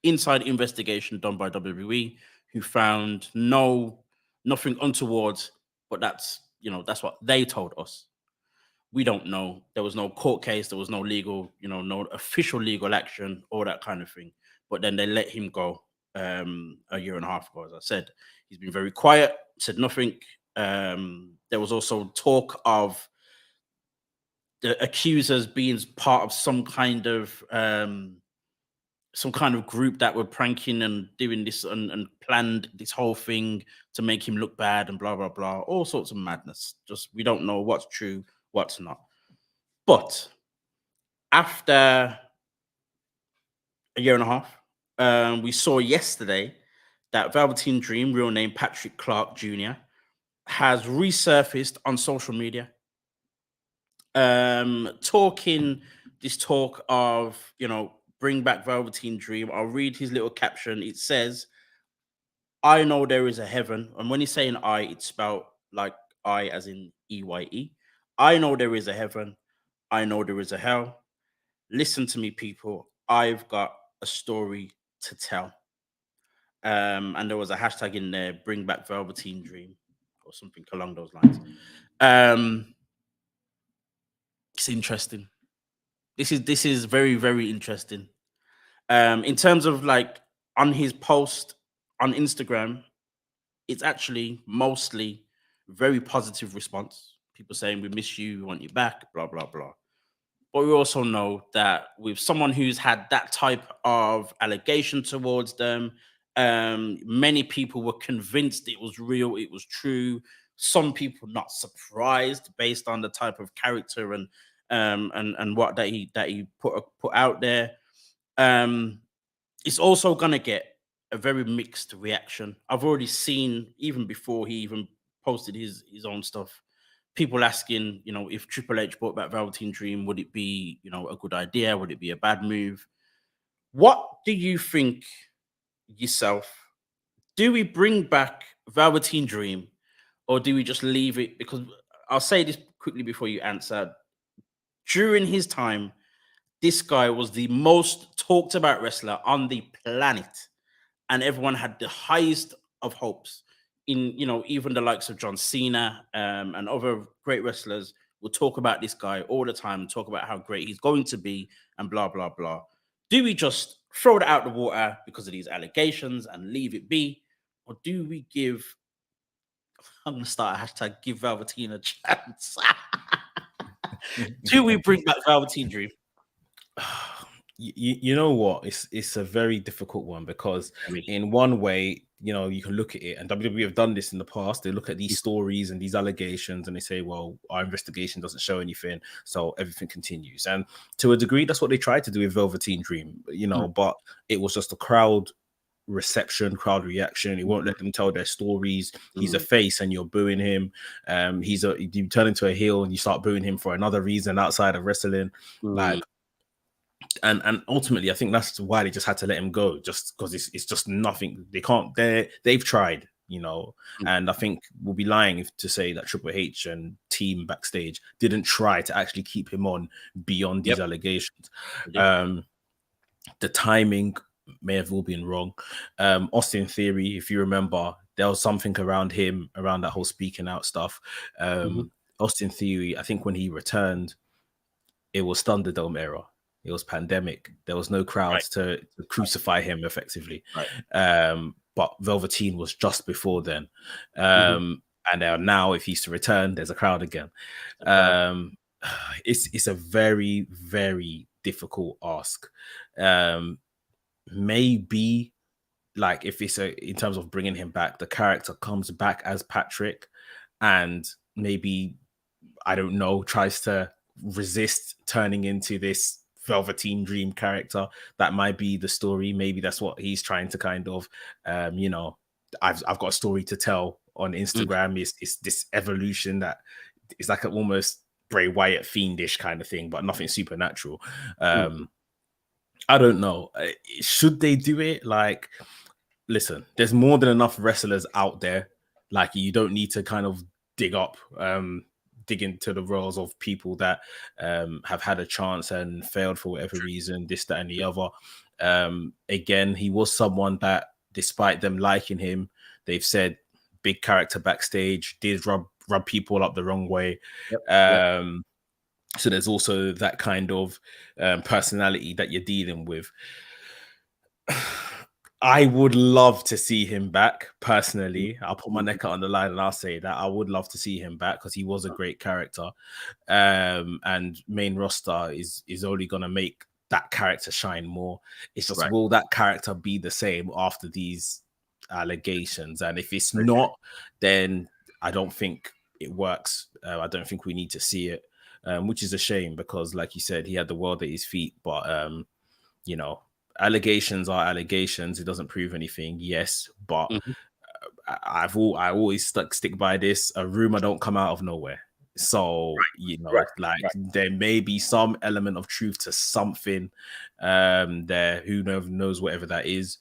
inside investigation done by WWE, who found nothing untoward, but that's what they told us. We don't know. There was no court case, there was no legal, no official legal action, all that kind of thing. But then they let him go a year and a half ago. As I said, he's been very quiet, said nothing. There was also talk of the accusers being part of some kind of group that were pranking and doing this and planned this whole thing to make him look bad and blah, blah, blah. All sorts of madness. Just, we don't know what's true, what's not. But after a year and a half, we saw yesterday that Velveteen Dream, real name Patrick Clark Jr., has resurfaced on social media, talking this talk of, bring back Velveteen Dream. I'll read his little caption. It says, "I know there is a heaven." And when he's saying "I," it's spelled like I as in EYE. I know there is a heaven. I know there is a hell. Listen to me, people. I've got a story to tell. And there was a hashtag in there, bring back Velveteen Dream or something along those lines. It's interesting. This is very, very interesting. In terms of like on his post on Instagram, it's actually mostly very positive response. People saying we miss you, we want you back, blah blah blah. But we also know that with someone who's had that type of allegation towards them, many people were convinced it was real, it was true. Some people not surprised based on the type of character and what that he put out there. It's also gonna get a very mixed reaction. I've already seen, even before he even posted his own stuff, people asking, if Triple H brought back Velveteen Dream, would it be, a good idea? Would it be a bad move? What do you think yourself? Do we bring back Velveteen Dream, or do we just leave it? Because I'll say this quickly before you answer. During his time, this guy was the most talked about wrestler on the planet, and everyone had the highest of hopes. Even the likes of John Cena and other great wrestlers will talk about this guy all the time, talk about how great he's going to be, and blah blah blah. Do we just throw it out the water because of these allegations and leave it be, or do we give? I'm gonna start a hashtag give Velveteen a chance. Do we bring back Velveteen Dream? You know what? It's a very difficult one because in one way, you can look at it, and WWE have done this in the past. They look at these stories and these allegations and they say, well, our investigation doesn't show anything, so everything continues. And to a degree, that's what they tried to do with Velveteen Dream, but it was just a crowd reception, crowd reaction. He won't let them tell their stories. He's a face and you're booing him. You turn into a heel and you start booing him for another reason outside of wrestling. Like, and ultimately, I think that's why they just had to let him go, just because it's just nothing. They've tried, and I think we'll be lying to say that Triple H and team backstage didn't try to actually keep him on beyond these allegations. The timing may have all been wrong. Austin Theory, if you remember, there was something around him, around that whole speaking out stuff. Austin Theory, I think when he returned, it was Thunderdome era. It was pandemic. There was no crowds to crucify him effectively. But Velveteen was just before then. And now, if he's to return, there's a crowd again. It's a very, very difficult ask. Maybe, like, if it's in terms of bringing him back, the character comes back as Patrick, and maybe, I don't know, tries to resist turning into this Velveteen Dream character. That might be the story. Maybe that's what he's trying to kind of, I've got a story to tell on Instagram. It's this evolution that is like an almost Bray Wyatt fiendish kind of thing, but nothing supernatural. I don't know. Should they do it? Like, listen, there's more than enough wrestlers out there. Like, you don't need to kind of dig into the roles of people that have had a chance and failed for whatever reason, this, that, and the other. Again, he was someone that, despite them liking him, they've said big character backstage, did rub people up the wrong way. So there's also that kind of personality that you're dealing with. I would love to see him back, personally. I'll put my neck out on the line and I'll say that I would love to see him back because he was a great character. And main roster is only going to make that character shine more. It's just, will that character be the same after these allegations? And if it's not, then I don't think it works. I don't think we need to see it, which is a shame because, like you said, he had the world at his feet. But, allegations are allegations. It doesn't prove anything. Yes, but I always stick by this. A rumor don't come out of nowhere. So there may be some element of truth to something there. Who knows? Whatever that is,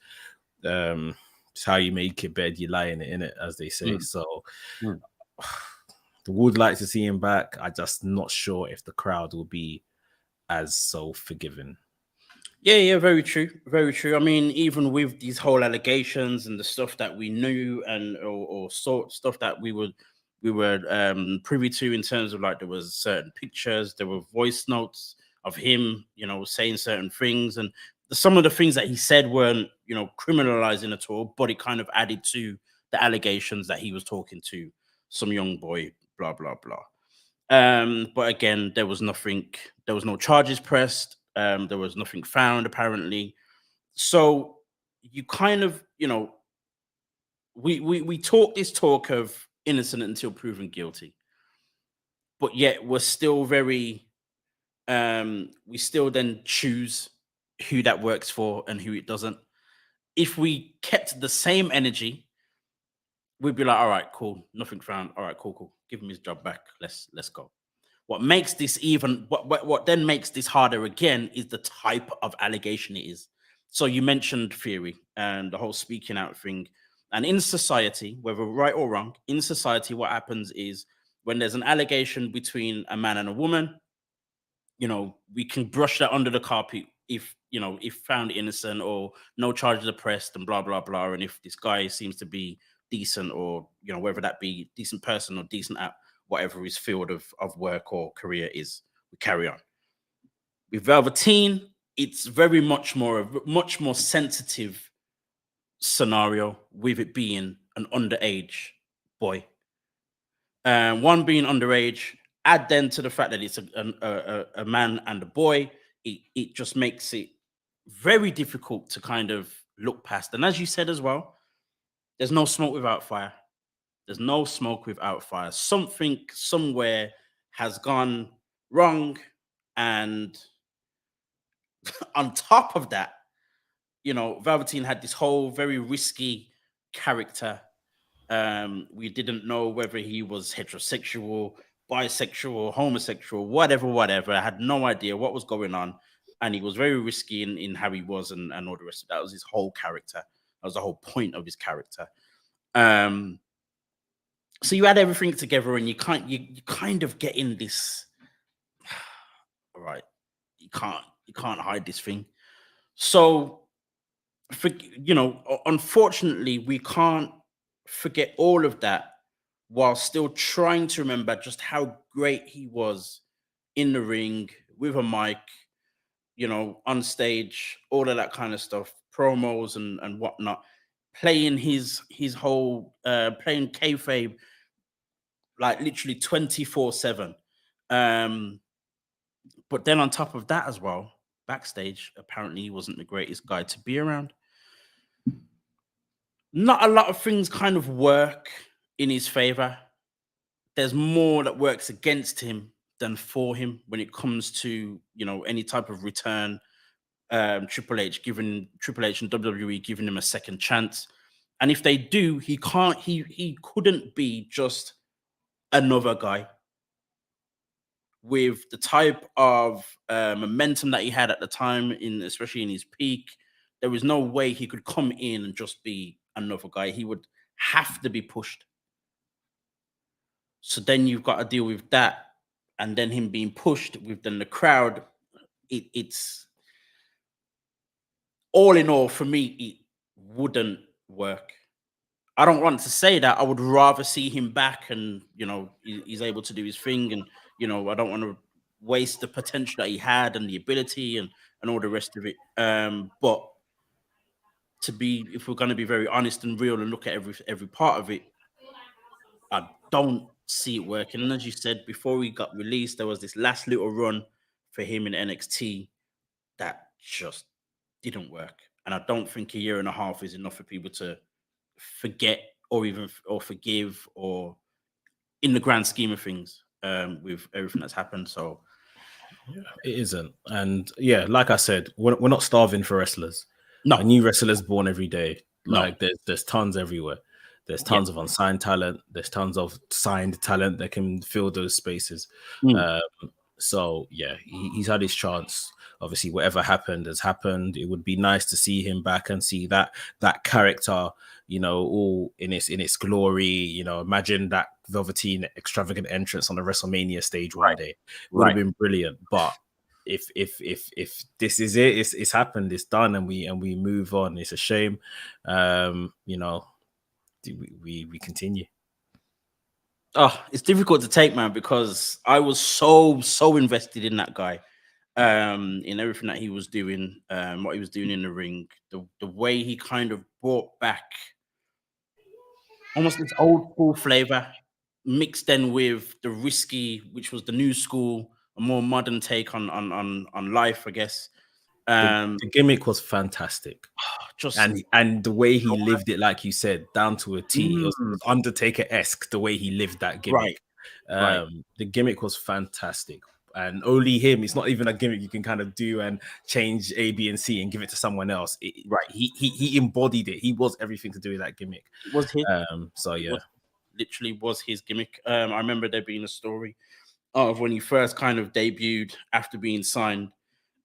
it's how you make your bed, you lie in it, as they say. So Would like to see him back. I just not sure if the crowd will be as so forgiving. Yeah, very true, very true. I mean, even with these whole allegations and the stuff that we knew and or stuff that we were privy to in terms of like there was certain pictures, there were voice notes of him, saying certain things, and some of the things that he said weren't criminalizing at all, but it kind of added to the allegations that he was talking to some young boy, blah blah blah. But again, there was nothing. There was no charges pressed. There was nothing found apparently. So you kind of, we talk this talk of innocent until proven guilty, but yet we're still very, we still then choose who that works for and who it doesn't. If we kept the same energy, we'd be like, all right, cool, nothing found. All right, cool. Give him his job back. Let's go. What makes this even what then makes this harder again is the type of allegation it is. So you mentioned theory and the whole speaking out thing. And in society, whether right or wrong, in society, what happens is when there's an allegation between a man and a woman, we can brush that under the carpet if found innocent or no charges are pressed and blah blah blah. And if this guy seems to be decent, or whether that be decent person or decent at whatever his field of work or career is, we carry on. With Velveteen, it's very much more sensitive scenario, with it being an underage boy. One being underage, add then to the fact that it's a man and a boy, it just makes it very difficult to kind of look past. And as you said as well, there's no smoke without fire. There's no smoke without fire. Something somewhere has gone wrong. And on top of that, Velveteen had this whole very risky character. We didn't know whether he was heterosexual, bisexual, homosexual, whatever. I had no idea what was going on. And he was very risky in how he was and all the rest of that. Was his whole character. That was the whole point of his character. So you add everything together, and you kind of get in this. All right, you can't hide this thing. So, unfortunately, we can't forget all of that while still trying to remember just how great he was in the ring with a mic, on stage, all of that kind of stuff, promos and whatnot, playing his whole playing kayfabe like literally 24/7. But then on top of that as well, backstage, apparently he wasn't the greatest guy to be around. Not a lot of things kind of work in his favor. There's more that works against him than for him when it comes to, any type of return. Triple H and WWE giving him a second chance. And if they do, he couldn't be just another guy with the type of momentum that he had at the time, especially in his peak. There was no way he could come in and just be another guy. He would have to be pushed. So then you've got to deal with that, and then him being pushed with then the crowd. It's all in all, for me, it wouldn't work. I don't want to say that. I would rather see him back and, he's able to do his thing. And, I don't want to waste the potential that he had and the ability and all the rest of it. But if we're going to be very honest and real and look at every part of it, I don't see it working. And as you said, before he got released, there was this last little run for him in NXT that just didn't work. And I don't think a year and a half is enough for people to forget or forgive, or in the grand scheme of things, with everything that's happened. So yeah, it isn't. And yeah, like I said, we're not starving for wrestlers. No, a new wrestler is born every day. Like there's tons everywhere. There's tons of unsigned talent. There's tons of signed talent that can fill those spaces. So yeah, he's had his chance. Obviously, whatever happened has happened. It would be nice to see him back and see that character, all in its glory. Imagine that Velveteen extravagant entrance on the WrestleMania stage one day. Would have Right. been brilliant. But if this is it, it's happened, it's done, and we move on. It's a shame. You know, we continue. Oh, it's difficult to take, man, because I was so invested in that guy, in everything that he was doing, what he was doing in the ring, the way he kind of brought back almost this old school flavor, mixed then with the risky, which was the new school, a more modern take on life, I guess. The gimmick was fantastic. Just And the way he lived it, like you said, down to a T. It was Mm. Undertaker-esque the way he lived that gimmick. Right. The gimmick was fantastic. And only him, it's not even a gimmick you can kind of do and change A, B, and C and give it to someone else. Right. He embodied it. He was everything to do with that gimmick. It was his. So yeah. Literally was his gimmick. I remember there being a story of when he first kind of debuted after being signed.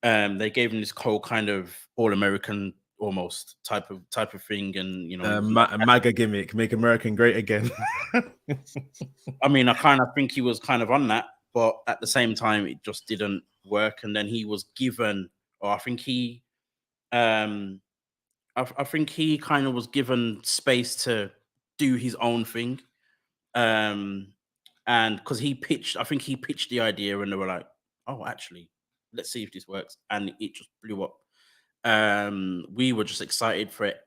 They gave him this whole kind of all-American almost type of thing, and you know, MAGA gimmick, make American great again. I mean, I kind of think he was kind of on that, but at the same time, it just didn't work. And then he was given, or I think he, I think he kind of was given space to do his own thing. And because I think he pitched the idea, and they were like, "Oh, actually, let's see if this works," and it just blew up. We were just excited for it.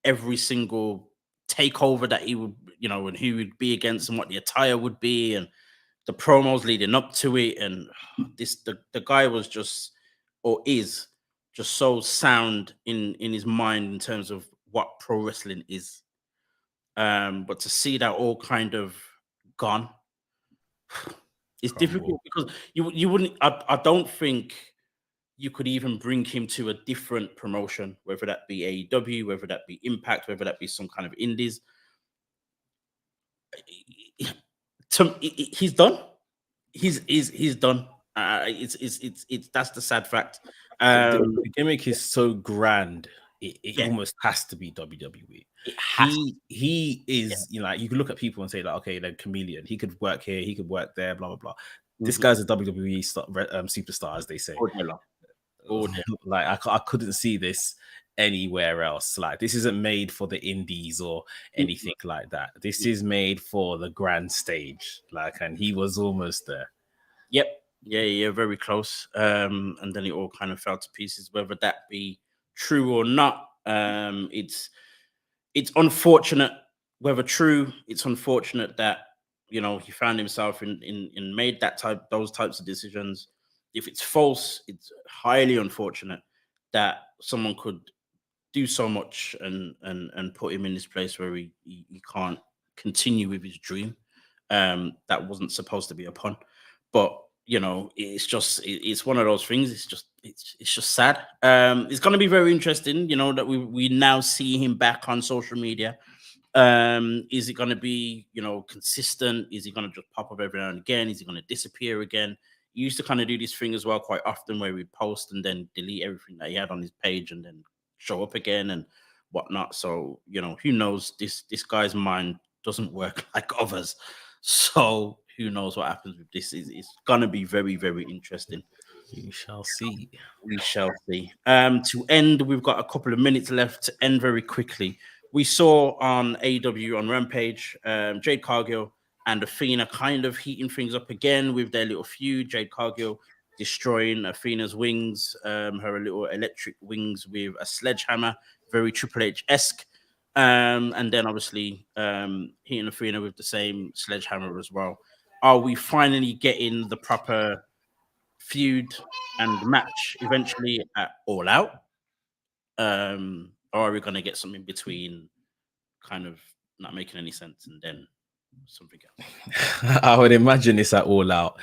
Every single takeover that he would, you know, and who would be against, and what the attire would be, and the promos leading up to it, and the guy was just, or is just, so sound in his mind in terms of what pro wrestling is. But to see that all kind of gone, it's difficult because you wouldn't. I don't think you could even bring him to a different promotion, whether that be AEW, whether that be Impact, whether that be some kind of indies. He's done. He's done. It's that's the sad fact. The gimmick is so grand. It Yeah. almost has to be WWE. It has He is, you know, like you can look at people and say like, okay, they're chameleon. He could work here, he could work there, blah blah blah. This guy's a WWE superstar, as they say. Like I couldn't see this anywhere else. Like this isn't made for the indies or anything like that. This is made for the grand stage. Like, and he was almost there. Yep. Yeah, very close. And then it all kind of fell to pieces. Whether that be true or not, it's unfortunate. Whether true, it's unfortunate that, you know, he found himself in made those types of decisions. If it's false, it's highly unfortunate that someone could do so much and put him in this place where he can't continue with his dream. That wasn't supposed to be upon, but you know, it's one of those things. It's just sad. It's going to be very interesting, you know, that we now see him back on social media. Is it going to be, you know, consistent? Is he going to just pop up every now and again? Is he going to disappear again? He used to kind of do this thing as well quite often, where he'd post and then delete everything that he had on his page and then show up again and whatnot. So, you know, who knows? This guy's mind doesn't work like others. So who knows what happens with this? It's gonna be very, very interesting. We shall see. We shall see. To end, we've got a couple of minutes left to end very quickly. We saw on AEW on Rampage, Jade Cargill and Athena kind of heating things up again with their little feud. Jade Cargill destroying Athena's wings, her little electric wings with a sledgehammer, very Triple H-esque. And then obviously hitting Athena with the same sledgehammer as well. Are we finally getting the proper feud and match eventually at All Out? Or are we going to get something between, kind of not making any sense, and then something else? I would imagine it's at All Out.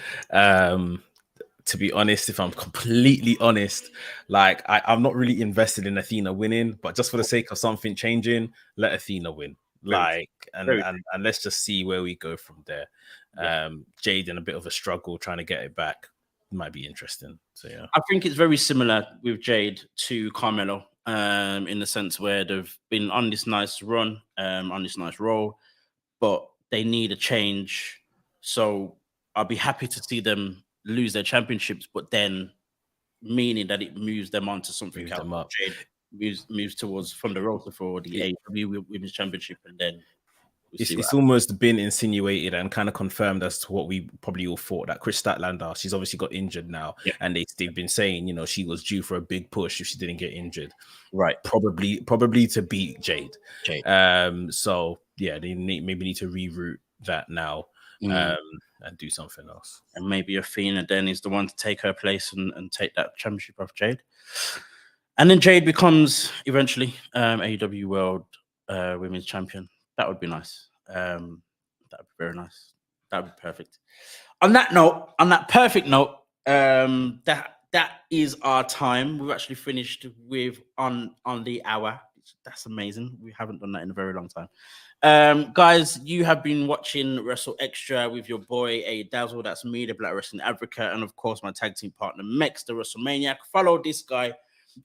To be honest, if I'm completely honest, like I'm not really invested in Athena winning, but just for the sake of something changing, let Athena win. Like, and let's just see where we go from there. Jade in a bit of a struggle trying to get it back might be interesting. So yeah, I think it's very similar with Jade to Carmelo, in the sense where they've been on this nice run, on this nice roll, but they need a change. So I'll be happy to see them lose their championships, but then meaning that it moves them on to something Move else. them up. Jade moves towards from the roster for the AEW Women's Championship, and then it's almost been insinuated and kind of confirmed as to what we probably all thought, that Chris Statlander, she's obviously got injured now, and they've been saying, you know, she was due for a big push if she didn't get injured, right? Probably to beat Jade. So yeah, they maybe need to reroute that now and do something else. And maybe Athena then is the one to take her place and take that championship off Jade. And then Jade becomes eventually AEW World Women's Champion. That would be nice. That would be very nice. That would be perfect. On that perfect note, that is our time. We've actually finished with on the hour. That's amazing. We haven't done that in a very long time. Guys, you have been watching WrstlXtra with your boy A Dazzle. That's me, the Black Wrestling Advocate, and of course my tag team partner Mex, the WrestleManiac. Follow this guy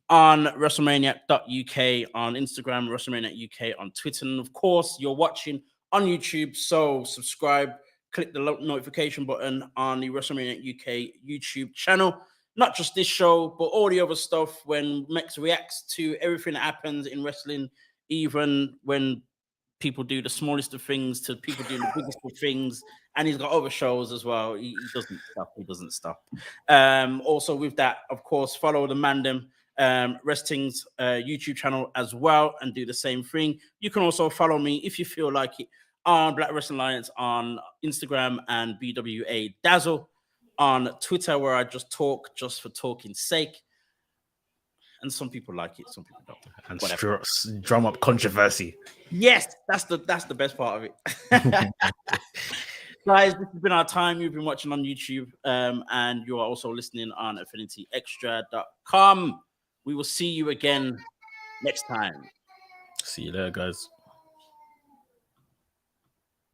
on WrestleManiac.uk on Instagram, WrestleManiac UK on Twitter, and of course you're watching on YouTube. So subscribe, click the notification button on the WrestleManiac UK YouTube channel. Not just this show, but all the other stuff. When Mex reacts to everything that happens in wrestling, even when people do the smallest of things to people doing the biggest of things, and he's got other shows as well. He doesn't stop. Also with that, of course, follow the Mandem Wrestling's YouTube channel as well and do the same thing. You can also follow me if you feel like it on Black Wrestling Alliance on Instagram and BWA Dazzle on Twitter, where I just talk just for talking's sake. And some people like it, some people don't. And drum up controversy. Yes, that's the best part of it. Guys, this has been our time. You've been watching on YouTube, and you are also listening on AffinityExtra.com. We will see you again next time. See you there, guys.